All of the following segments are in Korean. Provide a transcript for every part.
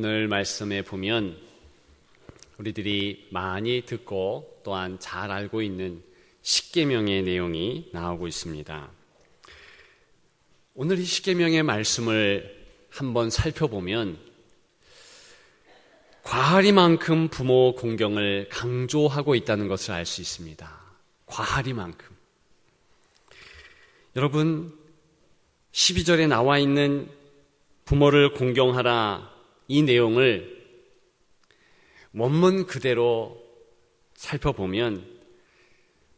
오늘 말씀에 보면 우리들이 많이 듣고 또한 잘 알고 있는 십계명의 내용이 나오고 있습니다. 오늘 이 십계명의 말씀을 한번 살펴보면 과하리만큼 부모 공경을 강조하고 있다는 것을 알 수 있습니다. 과하리만큼. 여러분, 12절에 나와 있는 부모를 공경하라 이 내용을 원문 그대로 살펴보면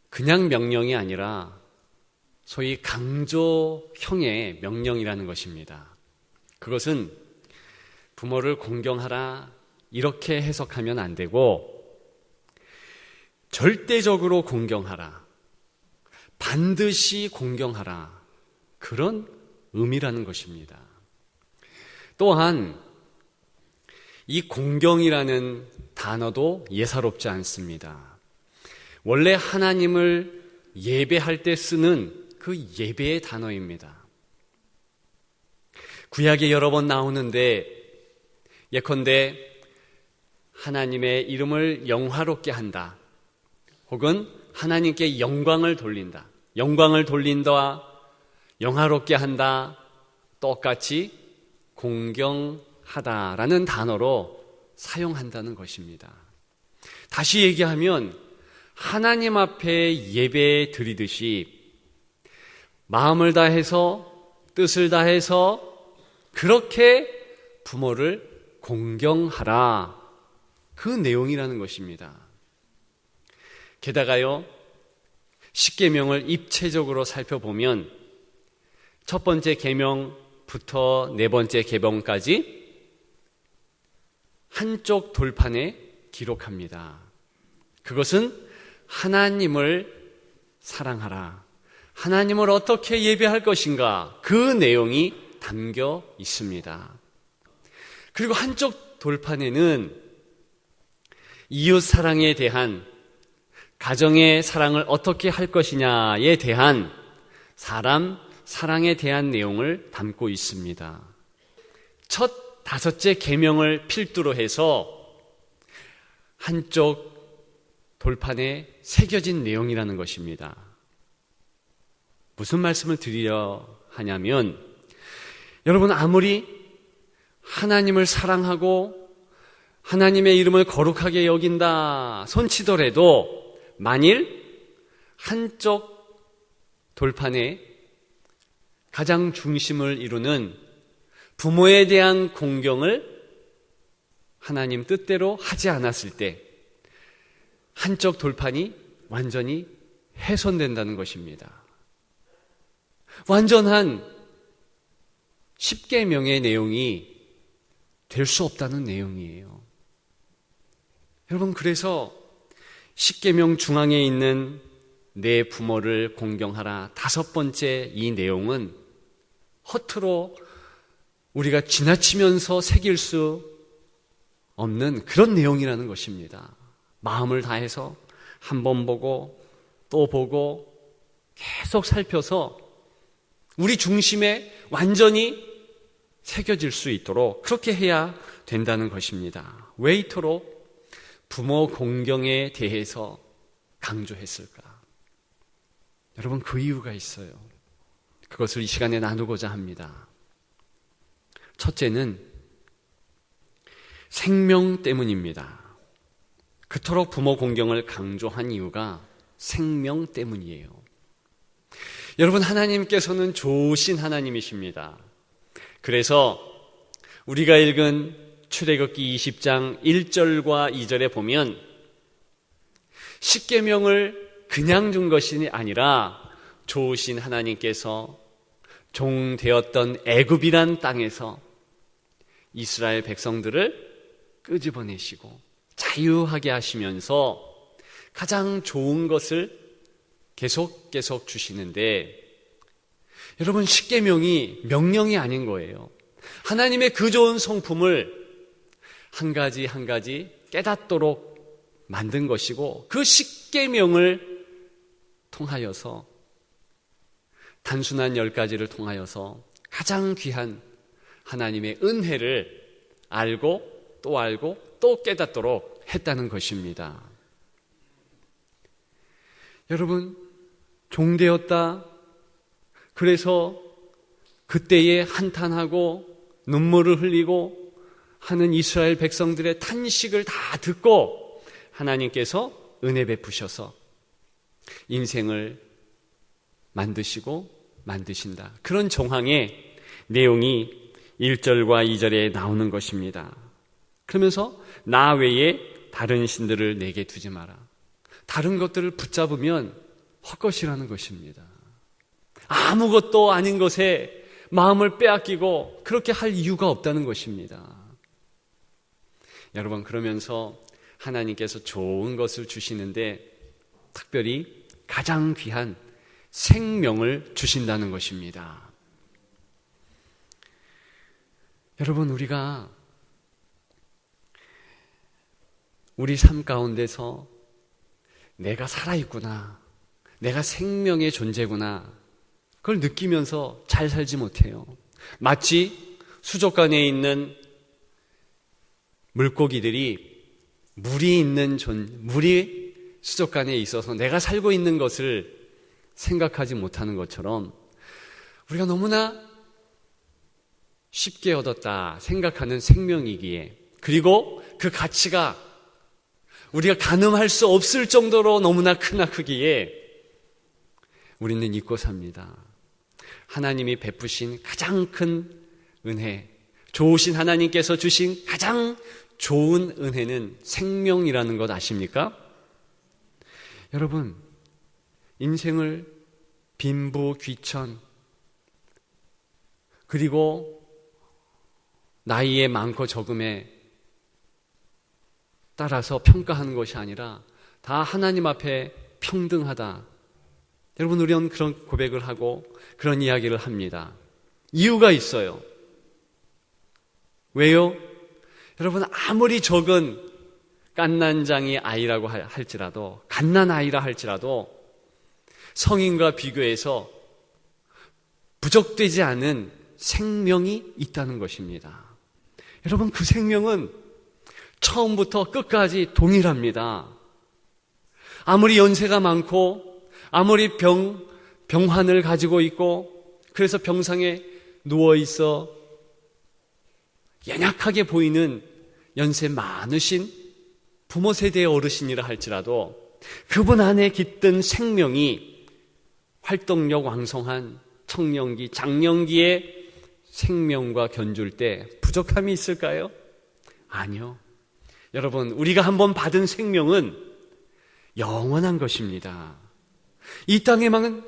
그냥 명령이 아니라 소위 강조형의 명령이라는 것입니다. 그것은 부모를 공경하라 이렇게 해석하면 안 되고 절대적으로 공경하라, 반드시 공경하라, 그런 의미라는 것입니다. 또한 이 공경이라는 단어도 예사롭지 않습니다. 원래 하나님을 예배할 때 쓰는 그 예배의 단어입니다. 구약에 여러 번 나오는데 예컨대 하나님의 이름을 영화롭게 한다, 혹은 하나님께 영광을 돌린다, 영광을 돌린다, 영화롭게 한다, 똑같이 공경하다라는 단어로 사용한다는 것입니다. 다시 얘기하면 하나님 앞에 예배 드리듯이 마음을 다해서 뜻을 다해서 그렇게 부모를 공경하라, 그 내용이라는 것입니다. 게다가요, 십계명을 입체적으로 살펴보면 첫 번째 계명부터 네 번째 계명까지 한쪽 돌판에 기록합니다. 그것은 하나님을 사랑하라, 하나님을 어떻게 예배할 것인가, 그 내용이 담겨 있습니다. 그리고 한쪽 돌판에는 이웃 사랑에 대한, 가정의 사랑을 어떻게 할 것이냐에 대한, 사람 사랑에 대한 내용을 담고 있습니다. 첫 다섯째 계명을 필두로 해서 한쪽 돌판에 새겨진 내용이라는 것입니다. 무슨 말씀을 드리려 하냐면, 여러분, 아무리 하나님을 사랑하고 하나님의 이름을 거룩하게 여긴다 손치더라도 만일 한쪽 돌판에 가장 중심을 이루는 부모에 대한 공경을 하나님 뜻대로 하지 않았을 때 한쪽 돌판이 완전히 훼손된다는 것입니다. 완전한 십계명의 내용이 될 수 없다는 내용이에요. 여러분, 그래서 십계명 중앙에 있는 내 부모를 공경하라 다섯 번째 이 내용은 허투루 우리가 지나치면서 새길 수 없는 그런 내용이라는 것입니다. 마음을 다해서 한 번 보고 또 보고 계속 살펴서 우리 중심에 완전히 새겨질 수 있도록 그렇게 해야 된다는 것입니다. 왜 이토록 부모 공경에 대해서 강조했을까? 여러분, 그 이유가 있어요. 그것을 이 시간에 나누고자 합니다. 첫째는 생명 때문입니다. 그토록 부모 공경을 강조한 이유가 생명 때문이에요. 여러분, 하나님께서는 좋으신 하나님이십니다. 그래서 우리가 읽은 출애굽기 20장 1절과 2절에 보면 십계명을 그냥 준 것이 아니라 좋으신 하나님께서 종 되었던 애굽이란 땅에서 이스라엘 백성들을 끄집어내시고 자유하게 하시면서 가장 좋은 것을 계속 주시는데, 여러분, 십계명이 명령이 아닌 거예요. 하나님의 그 좋은 성품을 한 가지 한 가지 깨닫도록 만든 것이고, 그 십계명을 통하여서, 단순한 10가지를 통하여서 가장 귀한 하나님의 은혜를 알고 또 알고 또 깨닫도록 했다는 것입니다. 여러분, 종되었다. 그래서 그때에 한탄하고 눈물을 흘리고 하는 이스라엘 백성들의 탄식을 다 듣고 하나님께서 은혜 베푸셔서 인생을 만드시고 만드신다. 그런 정황의 내용이 1절과 2절에 나오는 것입니다. 그러면서 나 외에 다른 신들을 내게 두지 마라. 다른 것들을 붙잡으면 헛것이라는 것입니다. 아무것도 아닌 것에 마음을 빼앗기고 그렇게 할 이유가 없다는 것입니다. 여러분, 그러면서 하나님께서 좋은 것을 주시는데 특별히 가장 귀한 생명을 주신다는 것입니다. 여러분, 우리가 우리 삶 가운데서 내가 살아있구나, 내가 생명의 존재구나, 그걸 느끼면서 잘 살지 못해요. 마치 수족관에 있는 물고기들이 물이 수족관에 있어서 내가 살고 있는 것을 생각하지 못하는 것처럼 우리가 너무나 쉽게 얻었다 생각하는 생명이기에, 그리고 그 가치가 우리가 가늠할 수 없을 정도로 너무나 크기에 우리는 잊고 삽니다. 하나님이 베푸신 가장 큰 은혜, 좋으신 하나님께서 주신 가장 좋은 은혜는 생명이라는 것 아십니까? 여러분, 인생을 빈부귀천 그리고 나이의 많고 적음에 따라서 평가하는 것이 아니라 다 하나님 앞에 평등하다. 여러분, 우리는 그런 고백을 하고 그런 이야기를 합니다. 이유가 있어요. 왜요? 여러분, 아무리 적은 갓난장이 아이라고 할지라도, 갓난 아이라 할지라도 성인과 비교해서 부족되지 않은 생명이 있다는 것입니다. 여러분, 그 생명은 처음부터 끝까지 동일합니다. 아무리 연세가 많고 아무리 병환을 가지고 있고 그래서 병상에 누워있어 연약하게 보이는 연세 많으신 부모 세대의 어르신이라 할지라도 그분 안에 깃든 생명이 활동력 왕성한 청년기, 장년기의 생명과 견줄 때 부족함이 있을까요? 아니요. 여러분, 우리가 한번 받은 생명은 영원한 것입니다. 이 땅에만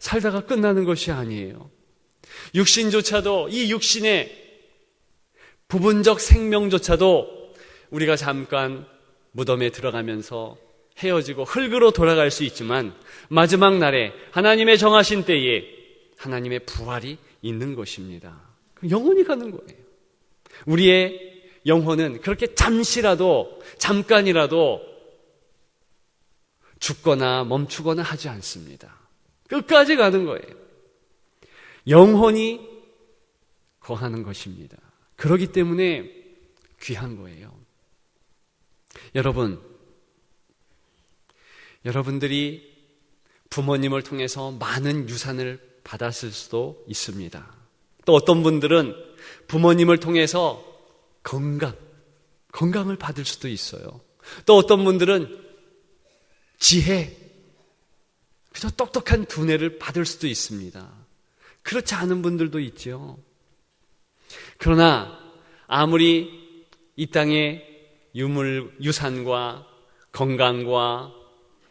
살다가 끝나는 것이 아니에요. 육신조차도, 이 육신의 부분적 생명조차도 우리가 잠깐 무덤에 들어가면서 헤어지고 흙으로 돌아갈 수 있지만 마지막 날에 하나님의 정하신 때에 하나님의 부활이 있는 것입니다. 영원히 가는 거예요. 우리의 영혼은 그렇게 잠깐이라도 죽거나 멈추거나 하지 않습니다. 끝까지 가는 거예요. 영혼이 거하는 것입니다. 그렇기 때문에 귀한 거예요. 여러분들이 부모님을 통해서 많은 유산을 받았을 수도 있습니다. 또 어떤 분들은 부모님을 통해서 건강을 받을 수도 있어요. 또 어떤 분들은 지혜, 그저 똑똑한 두뇌를 받을 수도 있습니다. 그렇지 않은 분들도 있죠. 그러나 아무리 이 땅에 유산과 건강과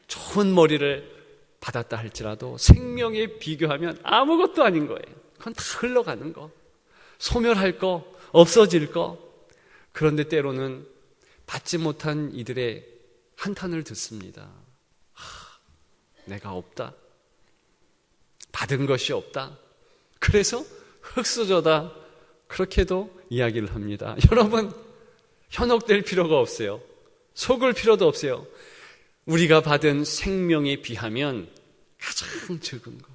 좋은 머리를 받았다 할지라도 생명에 비교하면 아무것도 아닌 거예요. 그건 다 흘러가는 거, 소멸할 거, 없어질 거. 그런데 때로는 받지 못한 이들의 한탄을 듣습니다. 내가 없다. 받은 것이 없다. 그래서 흙수저다. 그렇게도 이야기를 합니다. 여러분, 현혹될 필요가 없어요. 속을 필요도 없어요. 우리가 받은 생명에 비하면 가장 적은 거,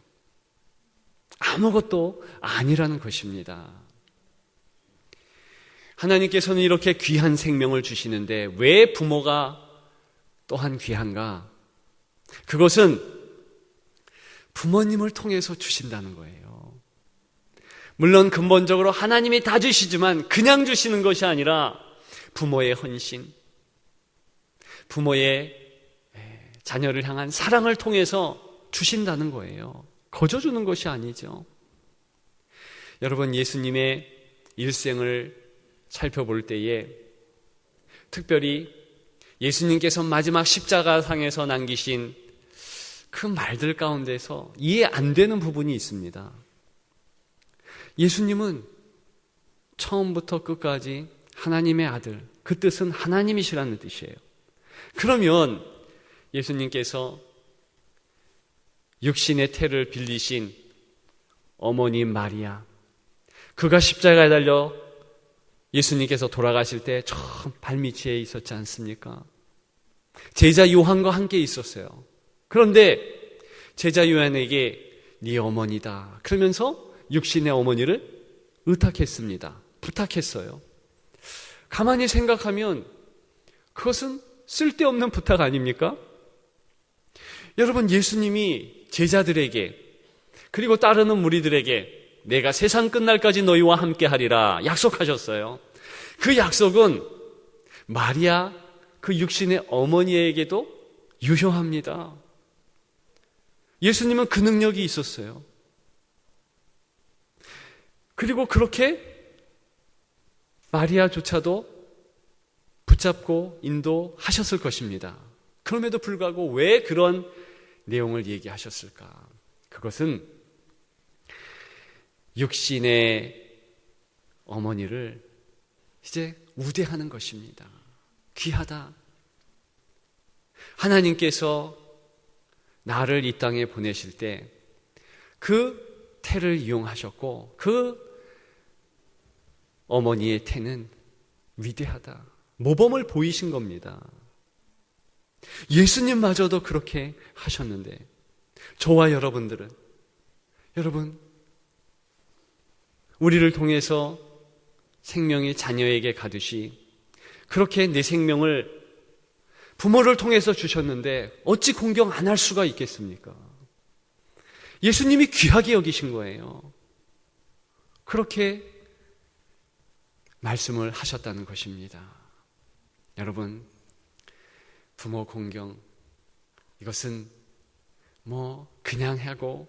아무것도 아니라는 것입니다. 하나님께서는 이렇게 귀한 생명을 주시는데 왜 부모가 또한 귀한가? 그것은 부모님을 통해서 주신다는 거예요. 물론 근본적으로 하나님이 다 주시지만 그냥 주시는 것이 아니라 부모의 헌신, 부모의 자녀를 향한 사랑을 통해서 주신다는 거예요. 거저 주는 것이 아니죠. 여러분, 예수님의 일생을 살펴볼 때에 특별히 예수님께서 마지막 십자가상에서 남기신 그 말들 가운데서 이해 안 되는 부분이 있습니다. 예수님은 처음부터 끝까지 하나님의 아들, 그 뜻은 하나님이시라는 뜻이에요. 그러면 예수님께서 육신의 태를 빌리신 어머니 마리아, 그가 십자가에 달려 예수님께서 돌아가실 때 처음 발밑에 있었지 않습니까? 제자 요한과 함께 있었어요. 그런데 제자 요한에게 네 어머니다 그러면서 육신의 어머니를 의탁했습니다. 부탁했어요. 가만히 생각하면 그것은 쓸데없는 부탁 아닙니까? 여러분, 예수님이 제자들에게 그리고 따르는 무리들에게 내가 세상 끝날까지 너희와 함께 하리라 약속하셨어요. 그 약속은 마리아 그 육신의 어머니에게도 유효합니다. 예수님은 그 능력이 있었어요. 그리고 그렇게 마리아조차도 붙잡고 인도하셨을 것입니다. 그럼에도 불구하고 왜 그런 내용을 얘기하셨을까? 그것은 육신의 어머니를 이제 우대하는 것입니다. 귀하다. 하나님께서 나를 이 땅에 보내실 때 그 태를 이용하셨고 그 어머니의 태는 위대하다. 모범을 보이신 겁니다. 예수님마저도 그렇게 하셨는데 저와 여러분들은, 여러분, 우리를 통해서 생명이 자녀에게 가듯이 그렇게 내 생명을 부모를 통해서 주셨는데 어찌 공경 안 할 수가 있겠습니까? 예수님이 귀하게 여기신 거예요. 그렇게 말씀을 하셨다는 것입니다. 여러분, 부모 공경, 이것은 그냥 하고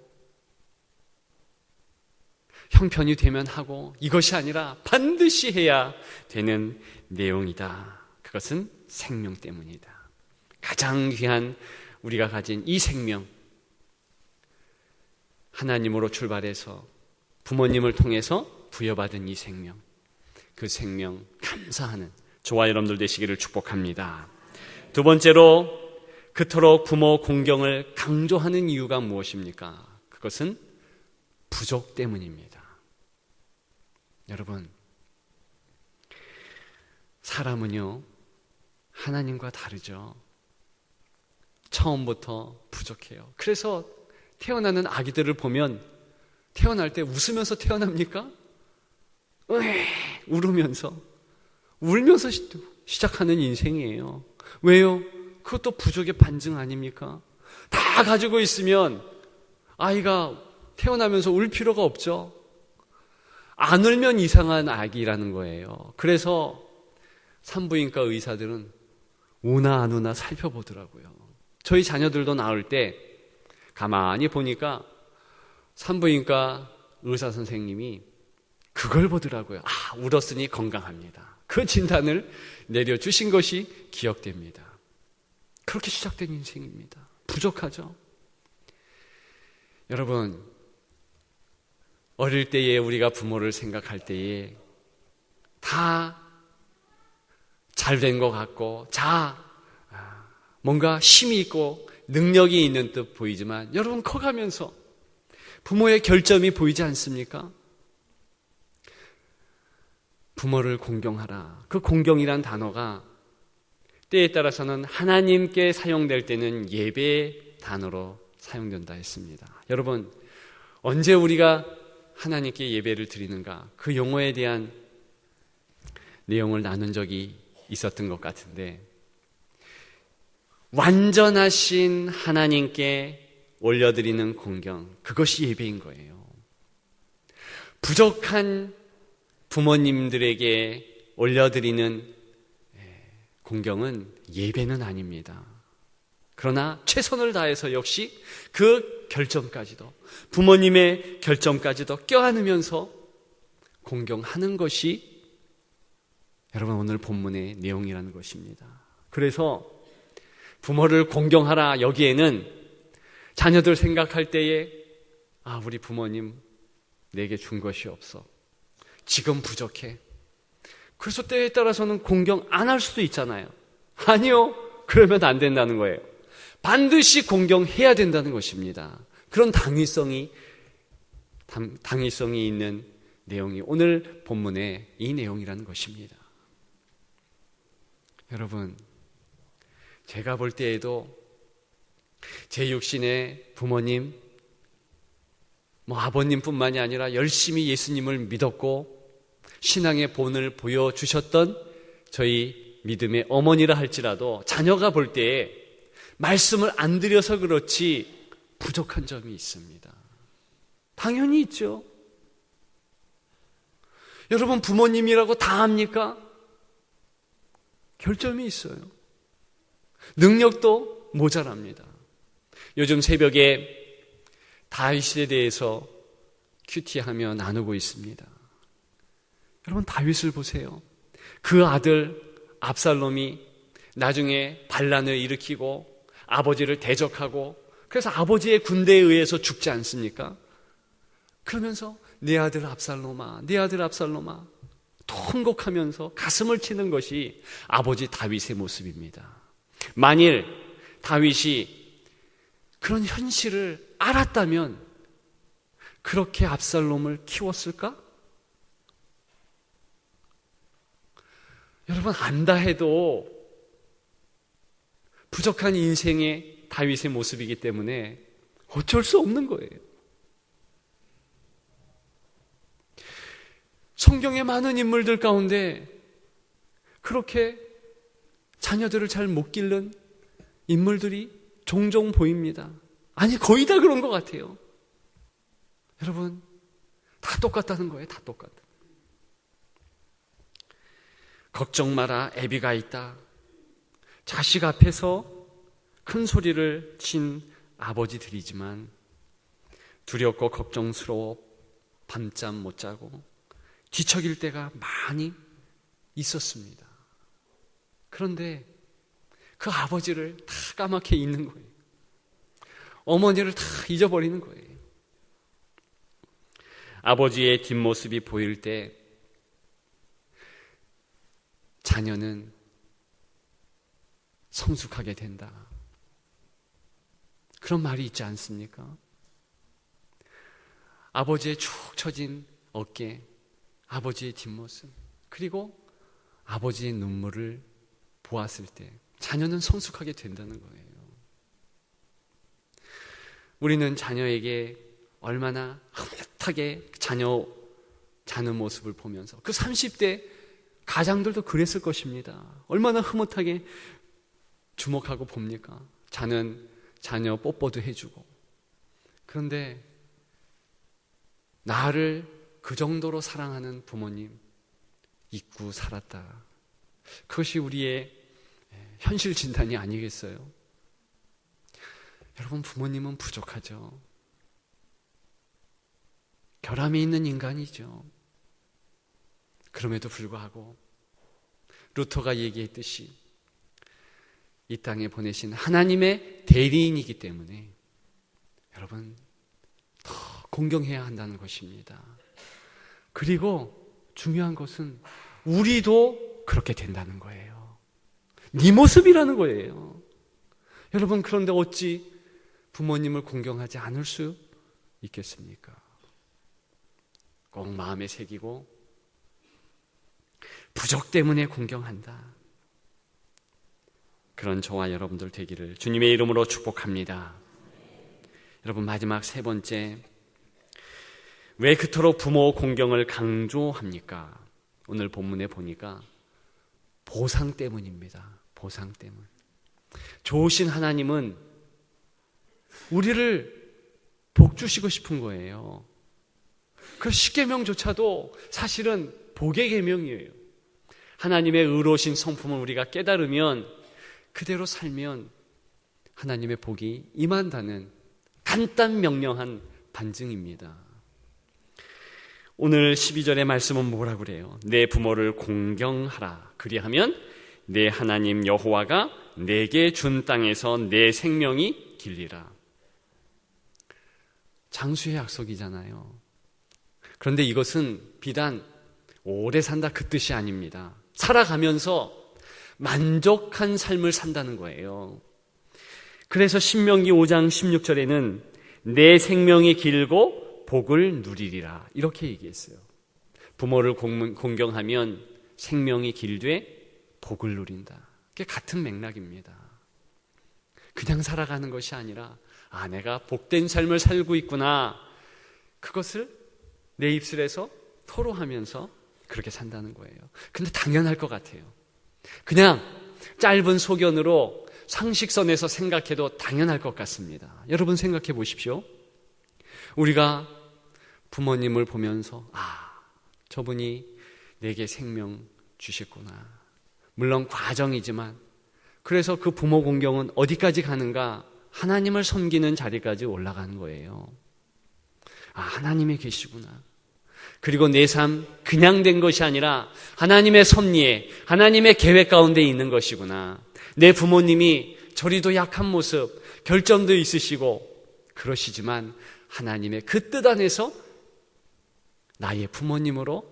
형편이 되면 하고 이것이 아니라 반드시 해야 되는 내용이다. 그것은 생명 때문이다. 가장 귀한 우리가 가진 이 생명, 하나님으로 출발해서 부모님을 통해서 부여받은 이 생명, 그 생명 감사하는 저와 여러분들 되시기를 축복합니다. 두 번째로, 그토록 부모 공경을 강조하는 이유가 무엇입니까? 그것은 부족 때문입니다. 여러분, 사람은요 하나님과 다르죠. 처음부터 부족해요. 그래서 태어나는 아기들을 보면 태어날 때 웃으면서 태어납니까? 울으면서, 울면서 시작하는 인생이에요. 왜요? 그것도 부족의 반증 아닙니까? 다 가지고 있으면 아이가 태어나면서 울 필요가 없죠. 안 울면 이상한 아기라는 거예요. 그래서 산부인과 의사들은 우나 안 우나 살펴보더라고요. 저희 자녀들도 낳을 때 가만히 보니까 산부인과 의사 선생님이 그걸 보더라고요. 울었으니 건강합니다. 그 진단을 내려주신 것이 기억됩니다. 그렇게 시작된 인생입니다. 부족하죠. 여러분, 어릴 때에 우리가 부모를 생각할 때에 다 잘된 것 같고 뭔가 힘이 있고 능력이 있는 듯 보이지만 여러분, 커가면서 부모의 결점이 보이지 않습니까? 부모를 공경하라. 그 공경이란 단어가 때에 따라서는 하나님께 사용될 때는 예배의 단어로 사용된다 했습니다. 여러분, 언제 우리가 하나님께 예배를 드리는가? 그 용어에 대한 내용을 나눈 적이 있었던 것 같은데, 완전하신 하나님께 올려드리는 공경, 그것이 예배인 거예요. 부족한 부모님들에게 올려드리는 공경은 예배는 아닙니다. 그러나 최선을 다해서 역시 그 결정까지도, 부모님의 결정까지도 껴안으면서 공경하는 것이 여러분 오늘 본문의 내용이라는 것입니다. 그래서 부모를 공경하라, 여기에는 자녀들 생각할 때에 우리 부모님 내게 준 것이 없어, 지금 부족해. 그래서 때에 따라서는 공경 안 할 수도 있잖아요. 아니요, 그러면 안 된다는 거예요. 반드시 공경해야 된다는 것입니다. 그런 당위성이 있는 내용이 오늘 본문의 이 내용이라는 것입니다. 여러분, 제가 볼 때에도 제 육신의 부모님, 아버님뿐만이 아니라 열심히 예수님을 믿었고 신앙의 본을 보여주셨던 저희 믿음의 어머니라 할지라도 자녀가 볼 때에 말씀을 안 드려서 그렇지 부족한 점이 있습니다. 당연히 있죠. 여러분, 부모님이라고 다 합니까? 결점이 있어요. 능력도 모자랍니다. 요즘 새벽에 다윗에 대해서 큐티하며 나누고 있습니다. 여러분, 다윗을 보세요. 그 아들 압살롬이 나중에 반란을 일으키고 아버지를 대적하고, 그래서 아버지의 군대에 의해서 죽지 않습니까? 그러면서 내 아들 압살롬아, 내 아들 압살롬아 통곡하면서 가슴을 치는 것이 아버지 다윗의 모습입니다. 만일 다윗이 그런 현실을 알았다면 그렇게 압살롬을 키웠을까? 여러분, 안다 해도 부족한 인생의 다윗의 모습이기 때문에 어쩔 수 없는 거예요. 성경의 많은 인물들 가운데 그렇게 자녀들을 잘 못 기른 인물들이 종종 보입니다. 아니, 거의 다 그런 것 같아요. 여러분, 다 똑같다는 거예요. 다 똑같다. 걱정 마라, 애비가 있다. 자식 앞에서 큰 소리를 친 아버지들이지만 두렵고 걱정스러워 밤잠 못 자고 뒤척일 때가 많이 있었습니다. 그런데 그 아버지를 다 까맣게 잊는 거예요. 어머니를 다 잊어버리는 거예요. 아버지의 뒷모습이 보일 때 자녀는 성숙하게 된다. 그런 말이 있지 않습니까? 아버지의 축 처진 어깨, 아버지의 뒷모습, 그리고 아버지의 눈물을 보았을 때 자녀는 성숙하게 된다는 거예요. 우리는 자녀에게 얼마나 흐뭇하게 자는 모습을 보면서, 그 30대 가장들도 그랬을 것입니다. 얼마나 흐뭇하게 주목하고 봅니까? 자녀 뽀뽀도 해주고. 그런데 나를 그 정도로 사랑하는 부모님 잊고 살았다. 그것이 우리의 현실 진단이 아니겠어요? 여러분, 부모님은 부족하죠. 결함이 있는 인간이죠. 그럼에도 불구하고 루터가 얘기했듯이 이 땅에 보내신 하나님의 대리인이기 때문에 여러분 더 공경해야 한다는 것입니다. 그리고 중요한 것은 우리도 그렇게 된다는 거예요. 네 모습이라는 거예요. 여러분, 그런데 어찌 부모님을 공경하지 않을 수 있겠습니까? 꼭 마음에 새기고 부족 때문에 공경한다. 그런 저와 여러분들 되기를 주님의 이름으로 축복합니다. 여러분, 마지막 세 번째, 왜 그토록 부모 공경을 강조합니까? 오늘 본문에 보니까 보상 때문입니다. 보상 때문. 좋으신 하나님은 우리를 복 주시고 싶은 거예요. 그래서 십계명조차도 사실은 복의 계명이에요. 하나님의 의로우신 성품을 우리가 깨달으면 그대로 살면 하나님의 복이 임한다는 간단 명령한 반증입니다. 오늘 12절의 말씀은 뭐라고 그래요? 내 부모를 공경하라. 그리하면 내 하나님 여호와가 내게 준 땅에서 내 생명이 길리라. 장수의 약속이잖아요. 그런데 이것은 비단 오래 산다 그 뜻이 아닙니다. 살아가면서 만족한 삶을 산다는 거예요. 그래서 신명기 5장 16절에는 내 생명이 길고 복을 누리리라 이렇게 얘기했어요. 부모를 공경하면 생명이 길되 복을 누린다. 그게 같은 맥락입니다. 그냥 살아가는 것이 아니라 내가 복된 삶을 살고 있구나. 그것을 내 입술에서 토로하면서 그렇게 산다는 거예요. 근데 당연할 것 같아요. 그냥 짧은 소견으로 상식선에서 생각해도 당연할 것 같습니다. 여러분 생각해 보십시오. 우리가 부모님을 보면서 저분이 내게 생명 주셨구나. 물론 과정이지만 그래서 그 부모 공경은 어디까지 가는가? 하나님을 섬기는 자리까지 올라가는 거예요. 하나님이 계시구나. 그리고 내 삶 그냥 된 것이 아니라 하나님의 섭리에 하나님의 계획 가운데 있는 것이구나. 내 부모님이 저리도 약한 모습, 결점도 있으시고 그러시지만 하나님의 그 뜻 안에서 나의 부모님으로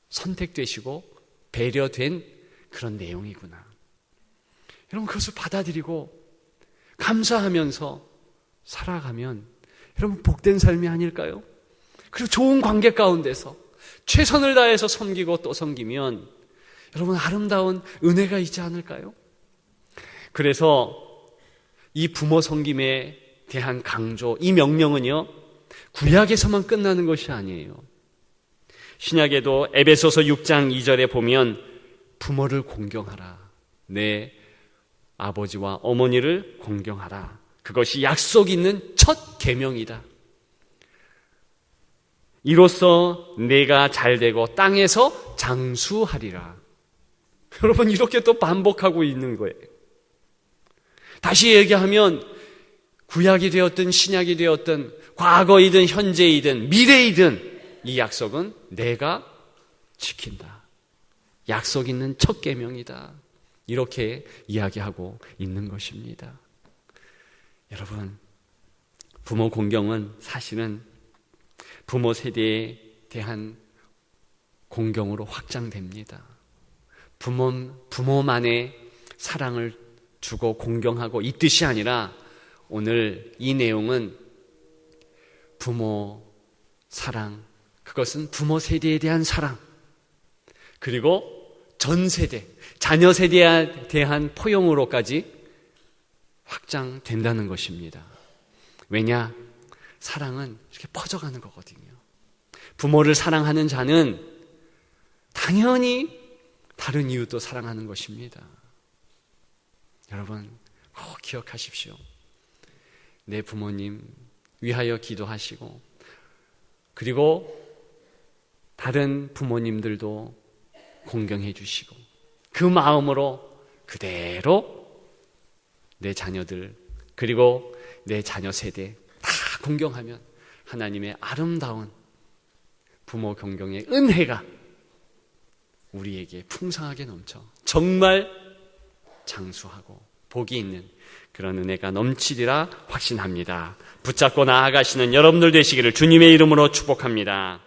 선택되시고 배려된 그런 내용이구나. 여러분 그것을 받아들이고 감사하면서 살아가면 여러분 복된 삶이 아닐까요? 그리고 좋은 관계 가운데서 최선을 다해서 섬기고 또 섬기면 여러분 아름다운 은혜가 있지 않을까요? 그래서 이 부모 섬김에 대한 강조, 이 명령은요 구약에서만 끝나는 것이 아니에요. 신약에도 에베소서 6장 2절에 보면 부모를 공경하라. 내 아버지와 어머니를 공경하라. 그것이 약속 있는 첫 계명이다. 이로써 내가 잘되고 땅에서 장수하리라. 여러분 이렇게 또 반복하고 있는 거예요. 다시 얘기하면 구약이 되었든 신약이 되었든 과거이든 현재이든 미래이든 이 약속은 내가 지킨다. 약속 있는 첫 계명이다. 이렇게 이야기하고 있는 것입니다. 여러분 부모 공경은 사실은 부모 세대에 대한 공경으로 확장됩니다. 부모만의 사랑을 주고 공경하고 이 뜻이 아니라 오늘 이 내용은 부모 사랑, 그것은 부모 세대에 대한 사랑, 그리고 전 세대, 자녀 세대에 대한 포용으로까지 확장된다는 것입니다. 왜냐? 사랑은 이렇게 퍼져가는 거거든요. 부모를 사랑하는 자는 당연히 다른 이웃도 사랑하는 것입니다. 여러분 꼭 기억하십시오. 내 부모님 위하여 기도하시고 그리고 다른 부모님들도 공경해 주시고 그 마음으로 그대로 내 자녀들 그리고 내 자녀 세대 다 공경하면 하나님의 아름다운 부모 공경의 은혜가 우리에게 풍성하게 넘쳐 정말 장수하고 복이 있는 그런 은혜가 넘치리라 확신합니다. 붙잡고 나아가시는 여러분들 되시기를 주님의 이름으로 축복합니다.